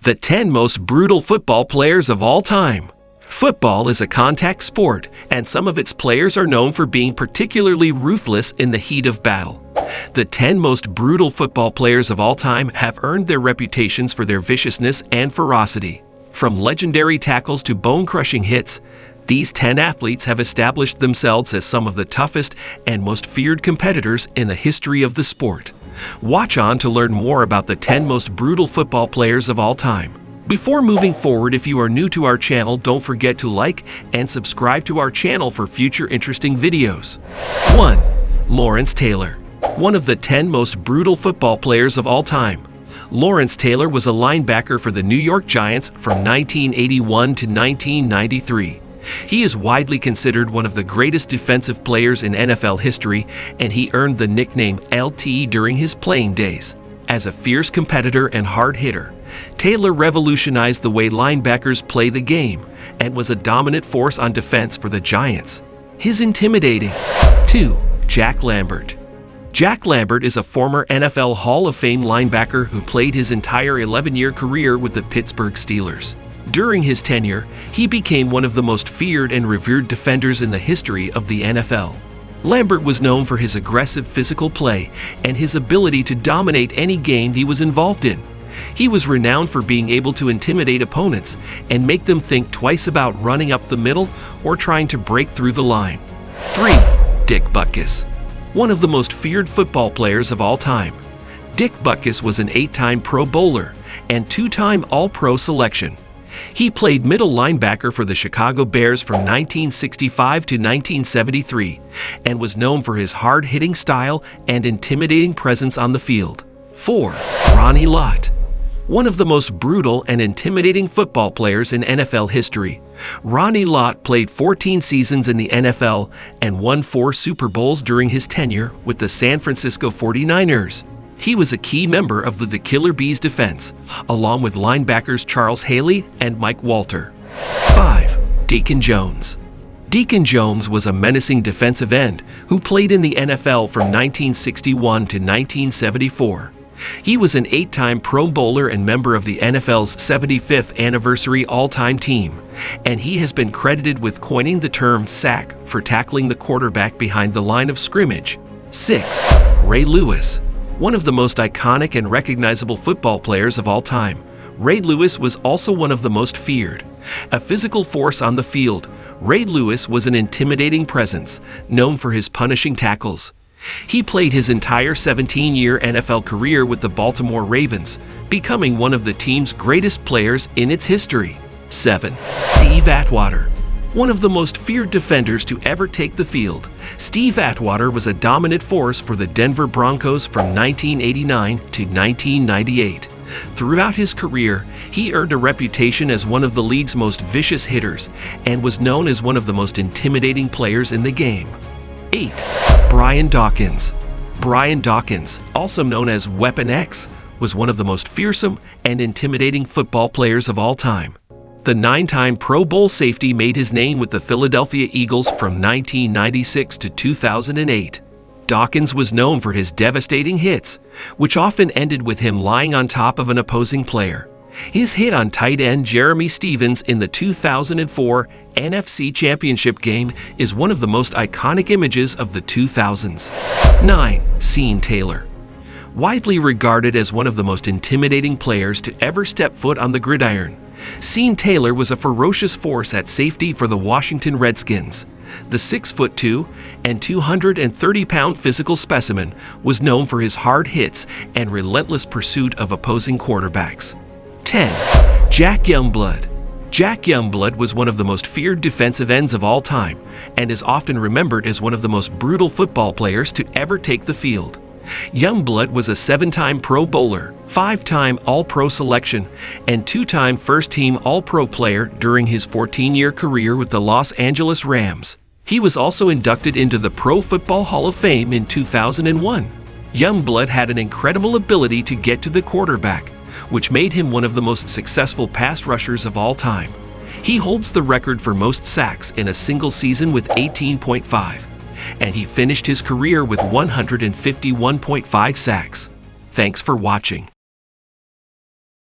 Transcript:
The 10 most brutal football players of all time. Football is a contact sport, and some of its players are known for being particularly ruthless in the heat of battle. The 10 most brutal football players of all time have earned their reputations for their viciousness and ferocity. From legendary tackles to bone-crushing hits, these 10 athletes have established themselves as some of the toughest and most feared competitors in the history of the sport. Watch on to learn more about the 10 most brutal football players of all time. Before moving forward, if you are new to our channel, don't forget to like and subscribe to our channel for future interesting videos. 1. Lawrence Taylor. One of the 10 most brutal football players of all time. Lawrence Taylor was a linebacker for the New York Giants from 1981 to 1993. He is widely considered one of the greatest defensive players in NFL history, and he earned the nickname LT during his playing days. As a fierce competitor and hard hitter, Taylor revolutionized the way linebackers play the game and was a dominant force on defense for the Giants. His intimidating. 2. Jack Lambert. Jack Lambert is a former NFL Hall of Fame linebacker who played his entire 11-year career with the Pittsburgh Steelers. During his tenure, he became one of the most feared and revered defenders in the history of the NFL. Lambert was known for his aggressive physical play and his ability to dominate any game he was involved in. He was renowned for being able to intimidate opponents and make them think twice about running up the middle or trying to break through the line. 3. Dick Butkus. One of the most feared football players of all time. Dick Butkus was an 8-time Pro Bowler and 2-time All-Pro selection. He played middle linebacker for the Chicago Bears from 1965 to 1973 and was known for his hard-hitting style and intimidating presence on the field. 4. Ronnie Lott. One of the most brutal and intimidating football players in NFL history, Ronnie Lott played 14 seasons in the NFL and won 4 Super Bowls during his tenure with the San Francisco 49ers. He was a key member of the Killer Bees defense, along with linebackers Charles Haley and Mike Walter. 5. Deacon Jones. Deacon Jones was a menacing defensive end who played in the NFL from 1961 to 1974. He was an 8-time Pro Bowler and member of the NFL's 75th anniversary all-time team, and he has been credited with coining the term sack for tackling the quarterback behind the line of scrimmage. 6. Ray Lewis. One of the most iconic and recognizable football players of all time, Ray Lewis was also one of the most feared. A physical force on the field, Ray Lewis was an intimidating presence, known for his punishing tackles. He played his entire 17-year NFL career with the Baltimore Ravens, becoming one of the team's greatest players in its history. 7. Steve Atwater. One of the most feared defenders to ever take the field, Steve Atwater was a dominant force for the Denver Broncos from 1989 to 1998. Throughout his career, he earned a reputation as one of the league's most vicious hitters and was known as one of the most intimidating players in the game. 8. Brian Dawkins. Brian Dawkins, also known as Weapon X, was one of the most fearsome and intimidating football players of all time. The 9-time Pro Bowl safety made his name with the Philadelphia Eagles from 1996 to 2008. Dawkins was known for his devastating hits, which often ended with him lying on top of an opposing player. His hit on tight end Jeremy Stevens in the 2004 NFC Championship game is one of the most iconic images of the 2000s. 9. Sean Taylor. Widely regarded as one of the most intimidating players to ever step foot on the gridiron, Sean Taylor was a ferocious force at safety for the Washington Redskins. The 6'2" and 230-pound physical specimen was known for his hard hits and relentless pursuit of opposing quarterbacks. 10. Jack Youngblood. Jack Youngblood was one of the most feared defensive ends of all time and is often remembered as one of the most brutal football players to ever take the field. Youngblood was a 7-time Pro Bowler, 5-time All-Pro selection, and 2-time first-team All-Pro player during his 14-year career with the Los Angeles Rams. He was also inducted into the Pro Football Hall of Fame in 2001. Youngblood had an incredible ability to get to the quarterback, which made him one of the most successful pass rushers of all time. He holds the record for most sacks in a single season with 18.5. And he finished his career with 151.5 sacks. Thanks for watching.